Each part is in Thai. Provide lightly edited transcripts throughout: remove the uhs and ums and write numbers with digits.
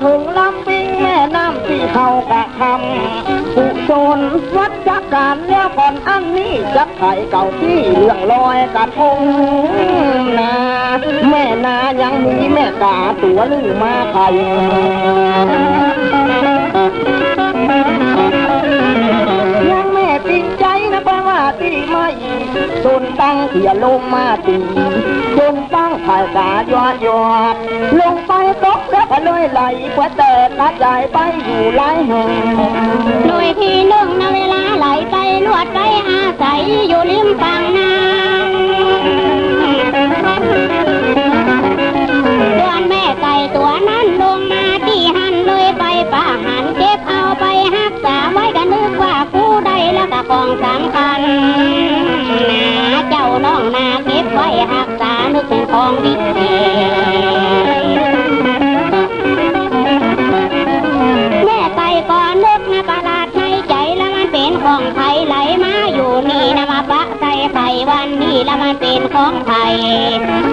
ถึงลำปิงแม่น้ำที่เขากระทำกุศลวัดจักการแล้วก่อนอันนี้จักไข่เก่าที่เรื่องลอยกระทงนาแม่นายังมีแม่กาตัวลือมาไข่ยังแม่ติดใจนะเพราะว่าตีไม่จนตั้งเสียลงมาตีจนตั้งไข่กายอดลงไปตกแล้วก็เลยไหลกว่าแต่กระจายไปอยู่หลายแห่งโดยที่หนึ่งนะเวลาไหลไปลวดไปอาศัยอยู่ริมฝั่งน้ำส่วนแม่ไก่ตัวนั้นลงมาที่หันเลยไปป่าหันเก็บเอาไปรักษาไว้ก็นึกว่าผู้ใดแล้วก็ของสำคัญนาเจ้าน้องนาเก็บไว้รักษานึกเป็นของวิเศษแม่ไก่ก็นึกนะประหลาดในใจแล้วมันเป็นของไทยไหลมาอยู่นี่นะมาปะใส่ไข่วันนี้แล้วมันเป็นของไทย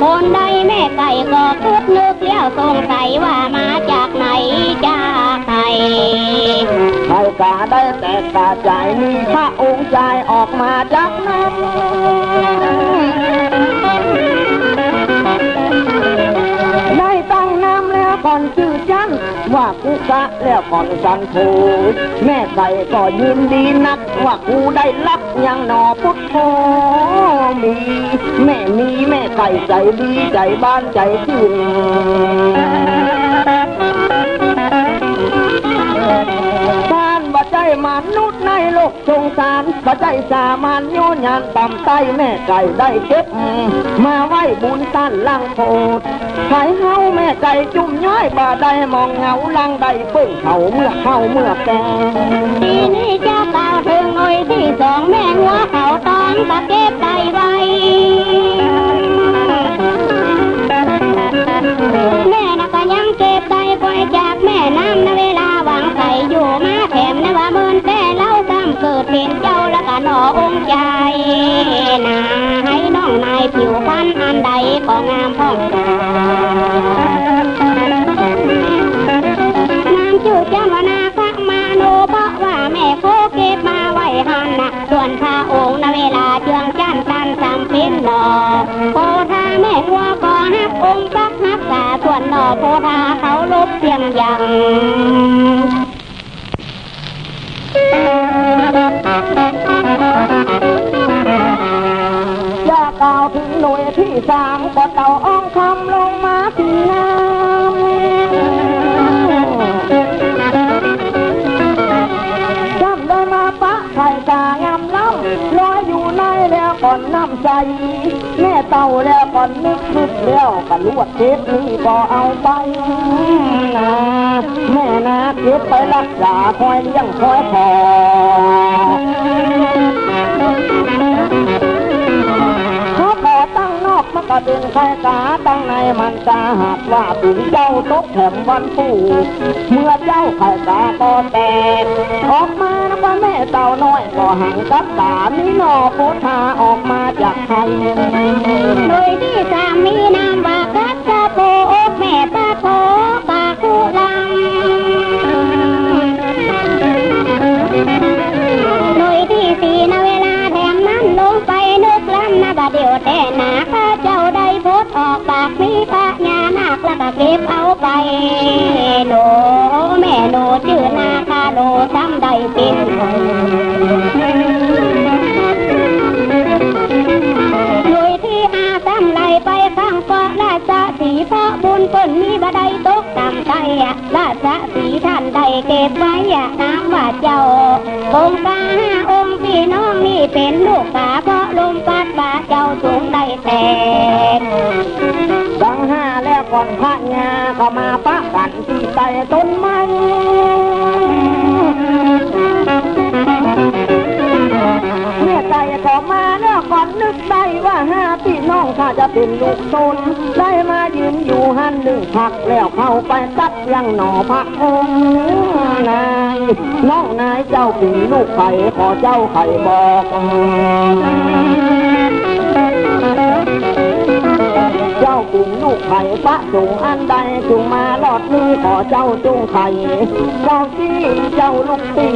คนใดแม่ไก่ก็คิดนึกแล้วสงสัยว่ามาจากไหนจากไทยไข่กาได้แต่กาใจมีพระองค์ใจออกมาจากน้ำได้ตั้งน้ำแล้วก่อนชื่อจันว่ากูกะแล้วก่อนสันโธแม่ไก่ก็ยืนดีนักว่ากูได้รับยังหนอพุทโธมีแม่มีแม่ไก่ใจดีใจบ้านใจชื่นบ้านบ่ใจมนุษย์ในโลกสงสารบ่ใจสามัญโยนยันต่ำใต้แม่ไก่ได้เก็บมาไว้บุญตั้นลังโพดใครเฮาแม่ไก่จุ่มย้อยบ่ได้มองเงาลังได้เพิ่งเขาเมื่อเข้าเมื่อแก่ทีนี้จะกล่าวถึงหน่วยที่สองแม่หัวเขาตอนตะเก็บไก่ไว้แม่น่ะก็ยังเก็บได้ปล่อยจากแม่น้ำนะเวลาหวังไข่อยู่มาแถมนะว่าเมินแต่เล่าซ้ำเกิดเป็นเจ้าแล้วก็หนอองค์ใจนาให้น้องนายผิวพรรณอันใดก็งามพ่องน้ำชื่อจันวนาคะมาโนเพราะว่าแม่โคเก็บมาไว้หันนะส่วนพระองค์นะเวลาเจืองจันตันสำเป็นหนอโพธาแม่หัวก็ฮักองค์ปักฮักษาส่วนหนอโพธาเขาลบเพียงยังจะกล่าวถึงหน่วยที่สามก็เต่าอ้องคำลงมาที่น้ำจำได้มาปะไข่กางามล้ำลอยอยู่ในแล้วก่อนน้ำใสแม่เต่าแล้วก่อนนึกแล้วก็ลวดเทปนี้ก็เอาไปนะแม่นะเก็บไปรักษาคอยเลี้ยงคอยพอตั้งนอกมันก็เป็นไข่กาตั้งในมันตาหากว่าถึงเจ้าตกแถมวันปู่เมื่อเจ้าไข่กาก็แตกออกมาแล้วก็แม่เต่าน้อยก็หันกับตามีหนอโพธาออกมาจากไข่โดยที่สามีนามว่ากัสโปอกแม่ตาโพปาคุลังโดยที่สี่นะเวลาแถมนั้นลงไปนึกล้ำนะบาเดียวแต่หนาข้าเจ้าได้โพธออกปากมีพระญานาคแล้วก็เก็บเอาไปโนแม่โนชื่อนาคาโนซ้ำได้เป็นโดยที่อาซ้ำไหลไปข้างเกาะราชสีเพราะบุญเปิ้นมีบดายตกต่ำใจราชสีท่านได้เก็บไว้น้ำว่าเจ้าองค์การองค์พี่น้องนี่เป็นลูกป่าเพราะลมพัดป่าเจ้าสูงได้แตกดังห้าแล้วก่อนพระญาก็มาปะกันที่ใต้ต้นไม้เมื่อใจก็มาแล้วก่อนนึกได้ว่าห้าพี่น้องถ้าจะเป็นลูกโซนได้มายืนอยู่หันหนึ่งพักแล้วเข้าไปตัดยังหนอพระองค์นายน้องนายเจ้าเป็นลูกไข่ขอเจ้าไข่บอกเจ้าเป็นลูกไข่พระสงฆ์อันใดจงมาลอย ดนี้ขอเจ้าจงไข่เจ้าที่เจ้าลูกตี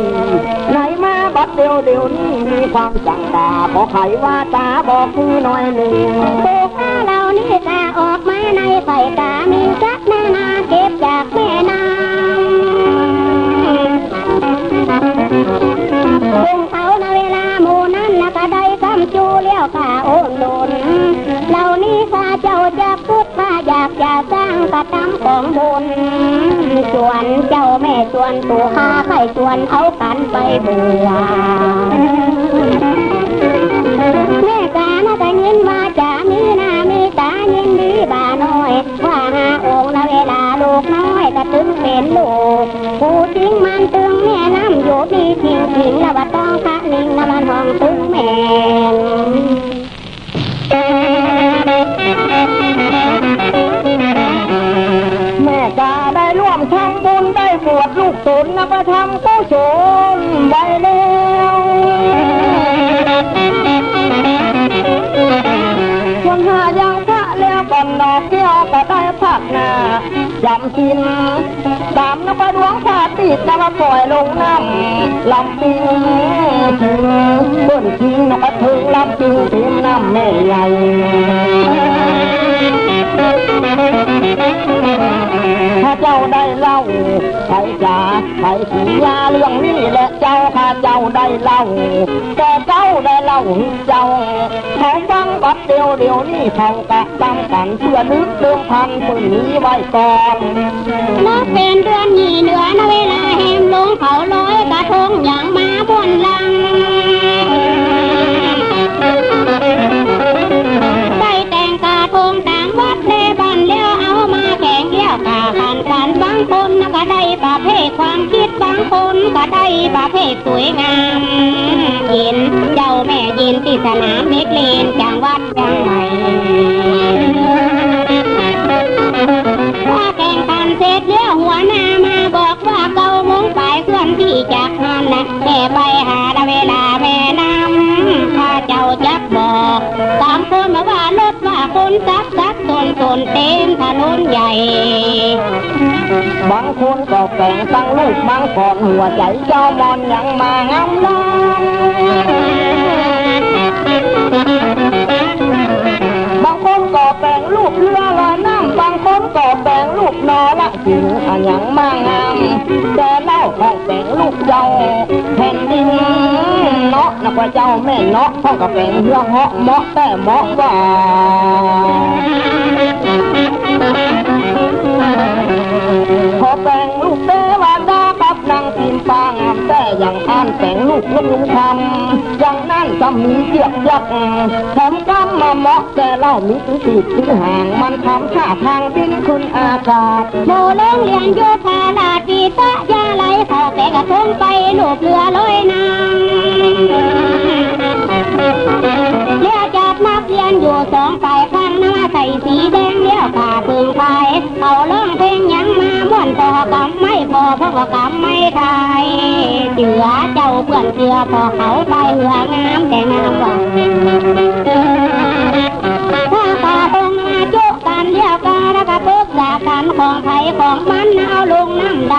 ไหนมาบัดเดียวนี้มีความสั่งตาขอไขว่าตาบอกคือหน่อยหนึ่งปูข้าเรานี่ตาออกมาในไข่ตามีสักนาเก็บจากแม่น้ำซึ่งเขาในเวลาหมู่นั้นนะก็ได้คำจูเลี้ยวข้าโอนโดนเหล่านี้ข้าเจ้าจะพูดข้าอยากจะสร้างกระทำของบุญชวนเจ้าแม่ชวนปู่ข้าใครชวนเอากันไปบูชาแม่กานะแต่ยินว่าจะมีหน้ามีตายินดีบ่าน้อยว่าหาองค์ในเวลาลูกน้อยก็ถึงเป็นลูกผู้จริงมันตึงแม่น้ำอยู่ดีทิ้งแล้วว่าต้องคะนิ่งแล้วมันห้องตึงแม่แม่กาได้ร่วมทำบุญได้บวชลูกตนนะประทำกุศลไว้แล้วคนหายังพระแล้วก่อนดอกเกี้ยวก็ได้ผักหน้าจำกินตามนกดวงขาติดนะมาปล่อยลงน้ำลำปิงถึงเบิ้ลทิ้งนกถึงลำปิงทิ้งน้ำแม่ใหญ่ถ้าเจ้าได้เล่าใครจ๋าใครสียาเรื่องนี้และเจ้าข้าเจ้าได้เล่าแต่เจ้าได้เล่าเจ้าเขาฟังบัดเดียวนี้เขากะตั้งกันเพื่อนึกเดิมพันปืนนี้ไว้ก่อนนับเป็นเดือนยี่เหนือนะเวลาแหมลงเขาลอยกระทงอย่างมาบนลังได้แต่งกระทงตามวัดเลบันเลี้ยวเอามาแข่งเลี้ยวขาขันบางคนก็ได้ประเภทความคิดบางคนก็ได้ประเภทสวยงามยินเจ้าแม่ยินที่สนามเล็กเลนจังวัดยังใหม่ว่าแข่งขันเสร็จเลี้ยวหัวหน้ามาบอกว่าเก้าโมงไปเคลื่อนที่จากนั่นนะแม่ไปหาเวลาแม่น้ำข้าเจ้าจักบอกตามคนมาว่ารถว่าคนซักตนเต็มถนนใหญ่บางคนก็แต่งตั้งลูกบางคนหัวใจเจ้ามอนยังมางามล้บางคนก็แต่งลูกเรือลอยน้ำบางคนก็แต่งลูกนอละสิงอันยังมางามแต่เล่าของแต่งลูกเจ้าแผ่นดินเนาะนักว่าเจ้าแม่เนาะต้องกับแต่งเรื่องเหาะเมาะแต่เหมาะว่าพอแต่งลูกเทวดากับนางพิมปางแต่อย่างอ่านแต่งลูกลุงทำอย่างนั้นจะมีเจียบยักแถมกำมาเหมาะแต่เล่ามีติดที่ห่างมันทำท่าทางบินขึ้นอากาศโมเลี้ยงเลี้ยงโยธาลาดีตะยาไหลขอแต่กระทงไปลูกเรือลอยน้ำเลี้ยวจับนักเรียนอยู่สองฝ่ายข้างหน้าใส่สีแดงเลี้ยวขาพึงไปเอาร้องเพลงยังมาม่วนต่อกำไม่พอเพราะว่ากำไม่ทายเจือเจ้าเพื่อนเจือพอเขาไปเหืองามแต่งามว่าถ้าตาตรงมาโจกันเลี้ยวกันแล้วก็ปุ๊บจากกันของไทยของมันเอาลงน้ำใด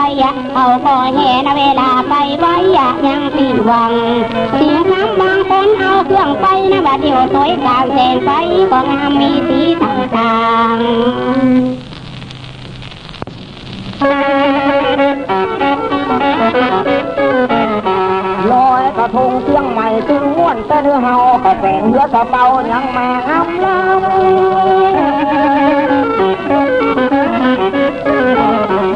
เอาพอแห่นเวลาไปไว้ยังปีหวังเสียงน้ำบางคนเอาเครื่องไปนะบัดเดียวสวยกลางแสงไฟก็งามมีสีต่างลอยกระทงเชียงใหม่ตึงม้วนแต่เรือเฮาก็แต่งเรือกระเป๋ายังมางามล้ำ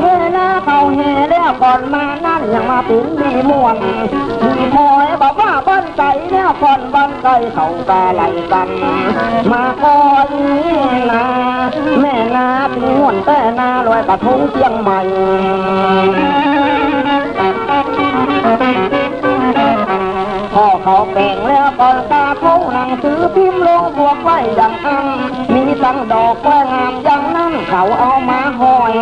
เวลาเขาแห่แล้วก่อนมานั่นยังมาเป็นดีม่วนมีพอยบอกว่าบ้านไก่แล้วก่อนบ้านไก่เขากาไหลกันมาก่อนนาแม่นาตึงม้วนแต่นาลอยกระทงเชียงใหม่พอเขาแบ่งแล้วก่อนตาเขาหนังสือพิมพ์ลงพวกไว้อย่างอันมีตั้งดอกแก้งามอย่างนั้นเขาเอามาห้อย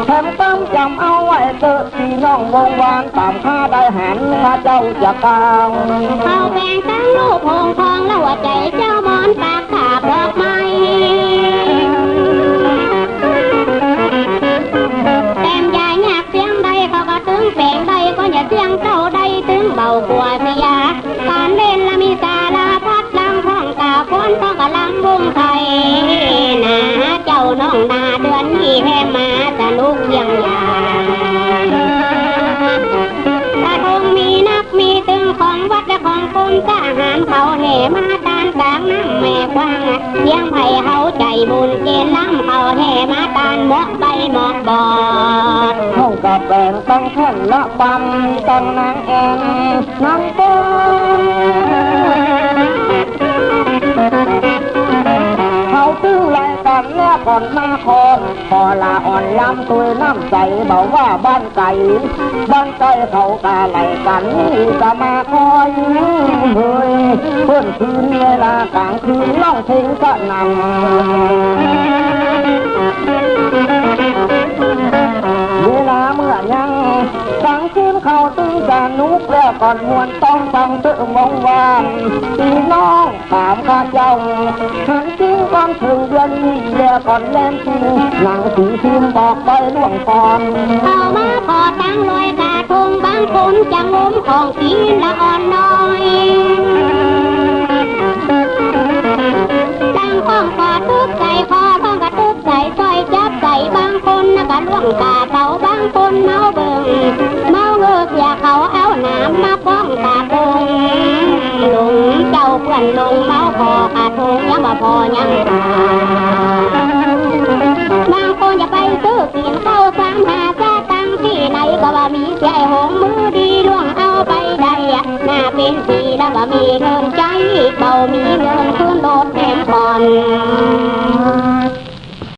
แถมตั้งจำเอาไว้เจอพี่น้องวงวานตามข้าได้หันมาเจ้าจะกาวเขาแบ่งตั้งลูกพงทองแล้วว่าใจเจ้ามอนปากขาบดอกไม้ เพียงอย่างตาทงมีนักมีตึงของวัดและของคุณทหารเขาแห่มาตานกลางน้ำแม่กว้างเสียงไผ่เขาใจบุญเกณฑ์ล้ำเขาแห่มาตานหมกใบหมกบอด ห้องกับแบ่งตั้งแท่นละปันตั้งนางแอนนางต้นเขาตื้อไรกันแล้วก่อนมาคอนพอลาอ่อนล้ำตัวน้ำใจบอกว่าบ้านไก่เขากาไหลกันจะมาคอยเฮ้ยเพื่อนคืนเวลากลางคืนน้องเพลงก็นำเวลาเมื่อยังสังคืนเขาตึงจะนุกแล้วก่อนมวนต้องฟังตึงมองวานพี่น้องถามข้าเจ้าหันจริงก่อนถึงเดือนนี้แล้วก่อนแล่นทีหนังสีพิมพ์บอกไปล่วงก่อนเข้ามาพอตั้งลอยกาทงบางคนจะงมของกินละอ่อนน้อยตั้งข้องกอดทุกใจคอท้องกระทุกใจซอยจับใจบางคนนะกะล่วงตาเขาบางคนเมาเบิ่งเมาเลิกอย่าเขาเอาน้ำมาป้องตาคงลุงเจ้าเพื่อนลุงเมาพอกาทงยังมาพอยังตาบางคนอย่าไปซื้อกินเข้า3-5จะตั้งที่ไหนก็ว่ามีใจหงมือดีล่วงเอาไปได้หน้าเป็นสีแล้วก็มีเงินใจเบามีเงินคืนโดดแถมผ่อน